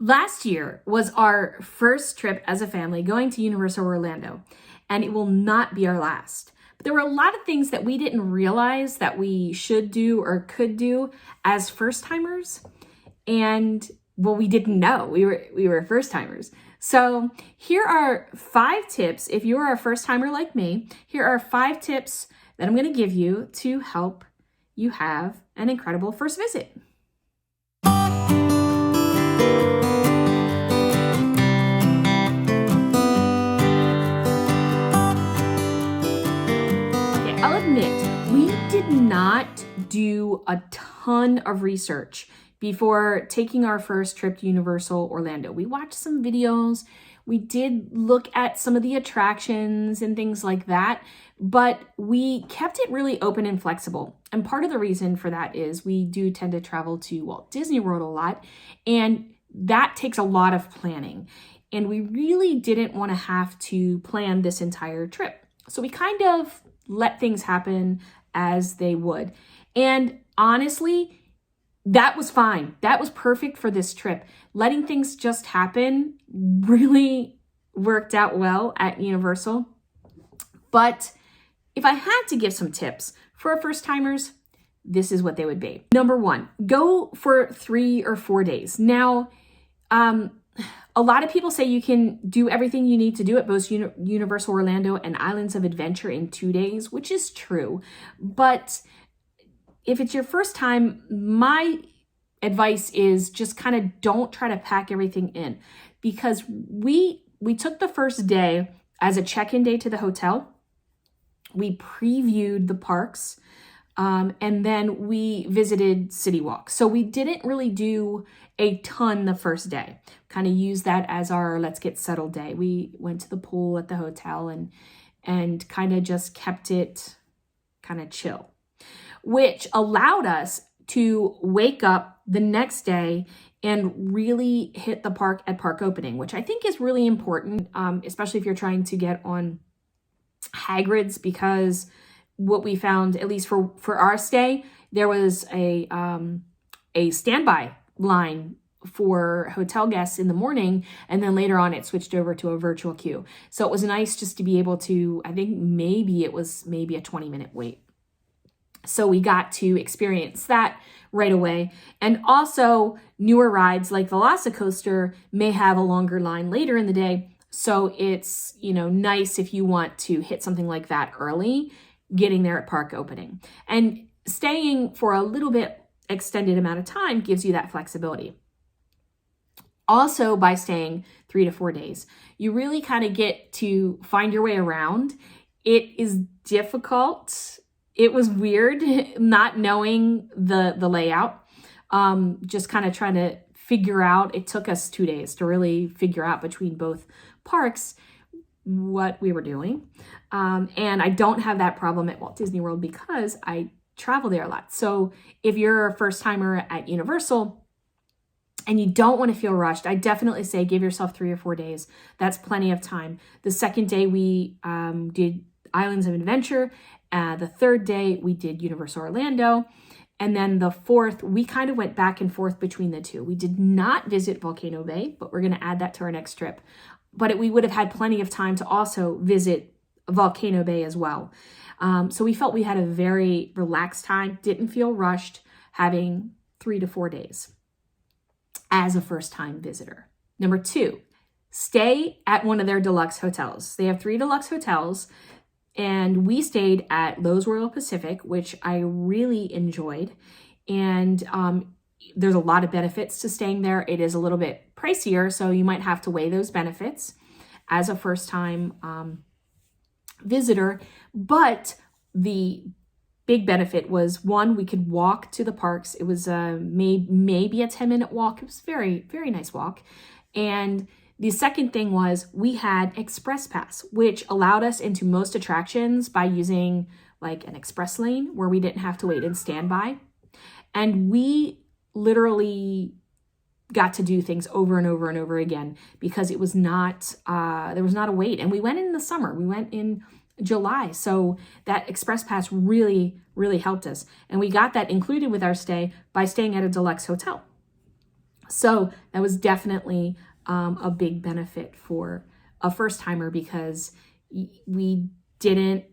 Last year was our first trip as a family going to Universal Orlando, and it will not be our last. But there were a lot of things that we didn't realize that we should do or could do as first timers. And well, we didn't know we were first timers. So here are 5 tips. If you are a first timer like me, here are 5 tips that I'm going to give you to help you have an incredible first visit. I'll admit, we did not do a ton of research before taking our first trip to Universal Orlando. We watched some videos, we did look at some of the attractions and things like that, but we kept it really open and flexible. And part of the reason for that is we do tend to travel to Walt Disney World a lot, and that takes a lot of planning. And we really didn't want to have to plan this entire trip. So we kind of let things happen as they would. And honestly, that was fine. That was perfect for this trip. Letting things just happen really worked out well at Universal. But if I had to give some tips for our first timers, this is what they would be. Number 1, go for 3 or 4 days. Now, a lot of people say you can do everything you need to do at both Universal Orlando and Islands of Adventure in 2 days, which is true. But if it's your first time, my advice is just kind of don't try to pack everything in, because we took the first day as a check-in day to the hotel. We previewed the parks, and then we visited City Walk. So we didn't really do a ton the first day. Kind of used that as our let's get settled day. We went to the pool at the hotel and kind of just kept it kind of chill, which allowed us to wake up the next day and really hit the park at park opening, which I think is really important, especially if you're trying to get on Hagrid's, because what we found, at least for our stay, there was a standby line for hotel guests in the morning, and then later on it switched over to a virtual queue. So it was nice just to be able to, I think maybe it was a 20-minute wait. So we got to experience that right away. And also newer rides like Velocicoaster may have a longer line later in the day. So it's, nice if you want to hit something like that early, getting there at park opening. And staying for a little bit extended amount of time gives you that flexibility. Also, by staying 3 to 4 days, you really kind of get to find your way around. It is difficult. It was weird not knowing the layout, just kind of trying to figure out. It took us 2 days to really figure out between both parks what we were doing. And I don't have that problem at Walt Disney World because I travel there a lot. So if you're a first timer at Universal and you don't want to feel rushed, I definitely say give yourself 3 or 4 days. That's plenty of time. The second day we did Islands of Adventure. The third day we did Universal Orlando. And then the fourth, we kind of went back and forth between the two. We did not visit Volcano Bay, but we're going to add that to our next trip. But we would have had plenty of time to also visit Volcano Bay as well. So we felt we had a very relaxed time, didn't feel rushed, having 3 to 4 days as a first-time visitor. Number 2, stay at one of their deluxe hotels. They have 3 deluxe hotels, and we stayed at Loews Royal Pacific, which I really enjoyed. And there's a lot of benefits to staying there. It is a little bit pricier, so you might have to weigh those benefits as a first-time visitor. But the big benefit was, 1, we could walk to the parks. It was maybe a 10-minute walk. It was very, very nice walk. And the second thing was we had Express Pass, which allowed us into most attractions by using like an express lane where we didn't have to wait in standby. And we literally got to do things over and over and over again because it was not, there was not a wait. And we went in the summer. We went in July. So that Express Pass really, really helped us. And we got that included with our stay by staying at a deluxe hotel. So that was definitely a big benefit for a first timer, because we didn't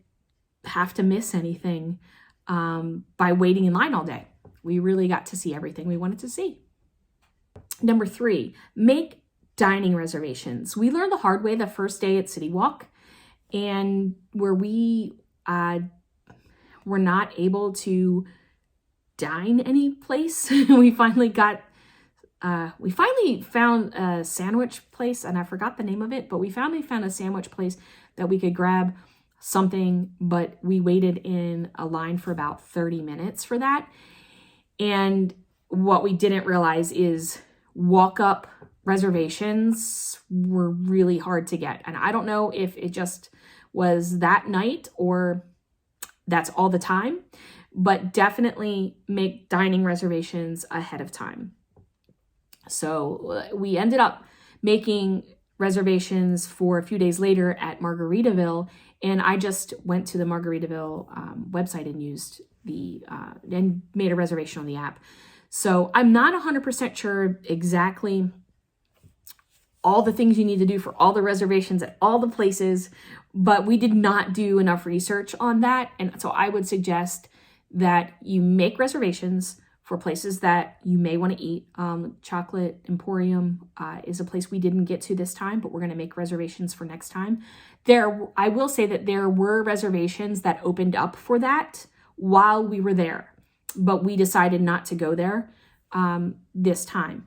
have to miss anything by waiting in line all day. We really got to see everything we wanted to see. Number 3, make dining reservations. We learned the hard way the first day at City Walk, and where we were not able to dine any place. we finally found a sandwich place, and I forgot the name of it, but we found a sandwich place that we could grab something, but we waited in a line for about 30 minutes for that. And what we didn't realize is walk-up reservations were really hard to get. And I don't know if it just was that night or that's all the time, but definitely make dining reservations ahead of time. So we ended up making reservations for a few days later at Margaritaville, and I just went to the Margaritaville website and used and made a reservation on the app. So I'm not 100% sure exactly all the things you need to do for all the reservations at all the places, but we did not do enough research on that. And so I would suggest that you make reservations for places that you may want to eat. Chocolate Emporium is a place we didn't get to this time, but we're going to make reservations for next time. I will say that there were reservations that opened up for that while we were there, but we decided not to go there this time.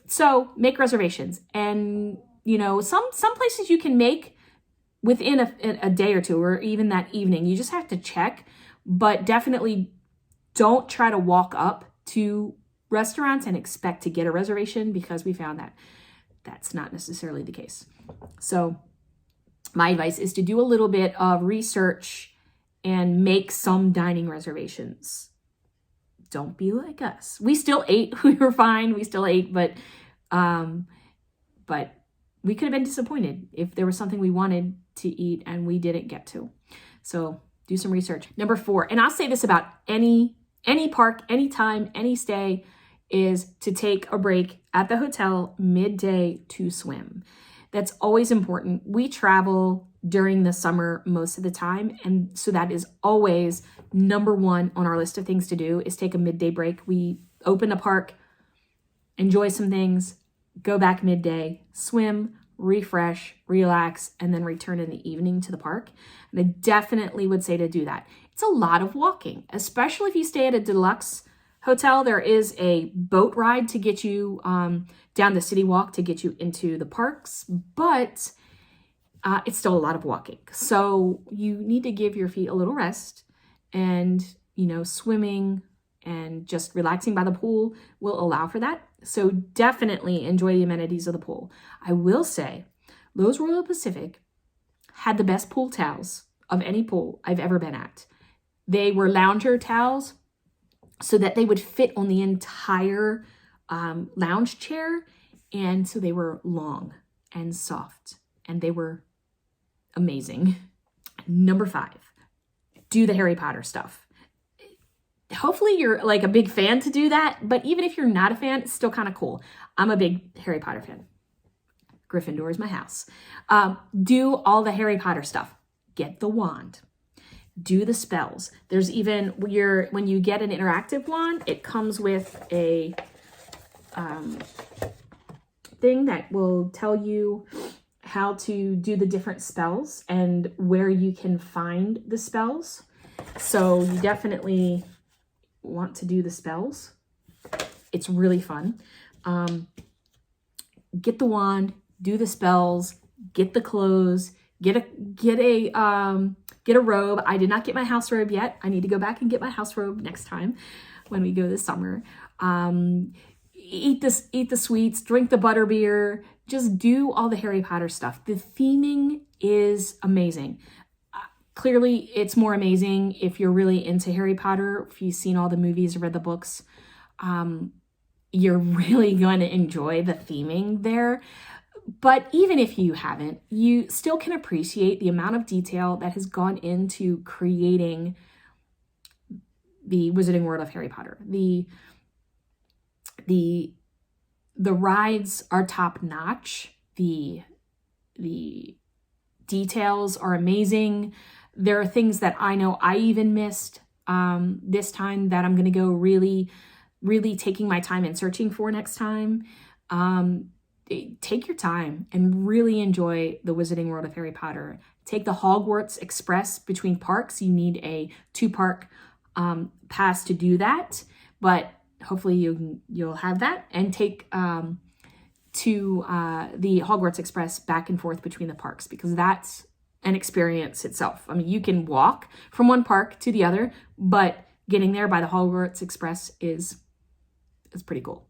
So make reservations, and some places you can make within a day or two, or even that evening. You just have to check, but definitely don't try to walk up to restaurants and expect to get a reservation, because we found that that's not necessarily the case. So my advice is to do a little bit of research and make some dining reservations. Don't be like us. We still ate. We were fine. We still ate, but we could have been disappointed if there was something we wanted to eat and we didn't get to. So do some research. Number 4, and I'll say this about any park, anytime, any stay, is to take a break at the hotel midday to swim. That's always important. We travel during the summer most of the time, and so that is always number 1 on our list of things to do, is take a midday break. We open a park, enjoy some things, go back midday, swim, refresh, relax, and then return in the evening to the park. And I definitely would say to do that. It's a lot of walking, especially if you stay at a Deluxe hotel. There is a boat ride to get you down the City Walk to get you into the parks, but it's still a lot of walking. So you need to give your feet a little rest, and swimming and just relaxing by the pool will allow for that. So definitely enjoy the amenities of the pool. I will say, Lowe's Royal Pacific had the best pool towels of any pool I've ever been at. They were lounger towels so that they would fit on the entire lounge chair. And so they were long and soft, and they were amazing. Number 5, do the Harry Potter stuff. Hopefully you're like a big fan to do that, but even if you're not a fan, it's still kind of cool. I'm a big Harry Potter fan. Gryffindor is my house. Do all the Harry Potter stuff. Get the wand. Do the spells. There's even when you get an interactive wand, it comes with a thing that will tell you how to do the different spells and where you can find the spells. So you definitely want to do the spells. It's really fun. Get the wand, do the spells, get the clothes, get a robe. I did not get my house robe yet. I need to go back and get my house robe next time when we go this summer. Eat the sweets, drink the butterbeer, just do all the Harry Potter stuff. The theming is amazing. Clearly, it's more amazing if you're really into Harry Potter. If you've seen all the movies or read the books, you're really going to enjoy the theming there. But even if you haven't, you still can appreciate the amount of detail that has gone into creating the Wizarding World of Harry Potter. The The rides are top notch. The details are amazing. There are things that I know I even missed this time that I'm going to go really taking my time and searching for next time. Take your time and really enjoy the Wizarding World of Harry Potter. Take the Hogwarts Express between parks. You need a 2-park pass to do that, but hopefully you'll have that, and take to the Hogwarts Express back and forth between the parks, because that's an experience itself. I mean, you can walk from one park to the other, but getting there by the Hogwarts Express is pretty cool.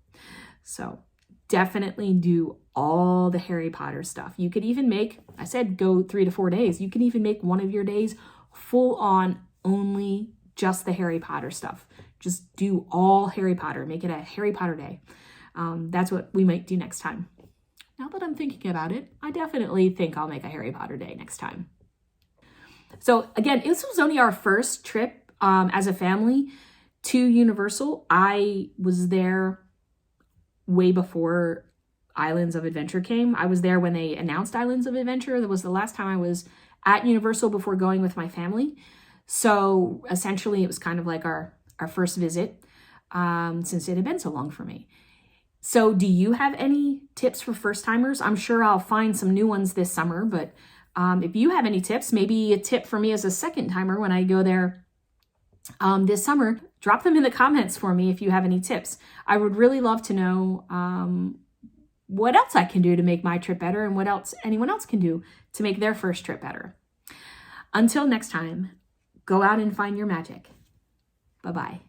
So definitely do all the Harry Potter stuff. You could even make, I said go 3 to 4 days. You can even make one of your days full on only just the Harry Potter stuff. Just do all Harry Potter. Make it a Harry Potter day. That's what we might do next time. Now that I'm thinking about it, I definitely think I'll make a Harry Potter day next time. So again, this was only our first trip as a family to Universal. I was there way before Islands of Adventure came. I was there when they announced Islands of Adventure. That was the last time I was at Universal before going with my family. So essentially it was kind of like our first visit since it had been so long for me. So do you have any tips for first timers? I'm sure I'll find some new ones this summer, but if you have any tips, maybe a tip for me as a second timer when I go there this summer, drop them in the comments for me if you have any tips. I would really love to know what else I can do to make my trip better, and what else anyone else can do to make their first trip better. Until next time, go out and find your magic. Bye-bye.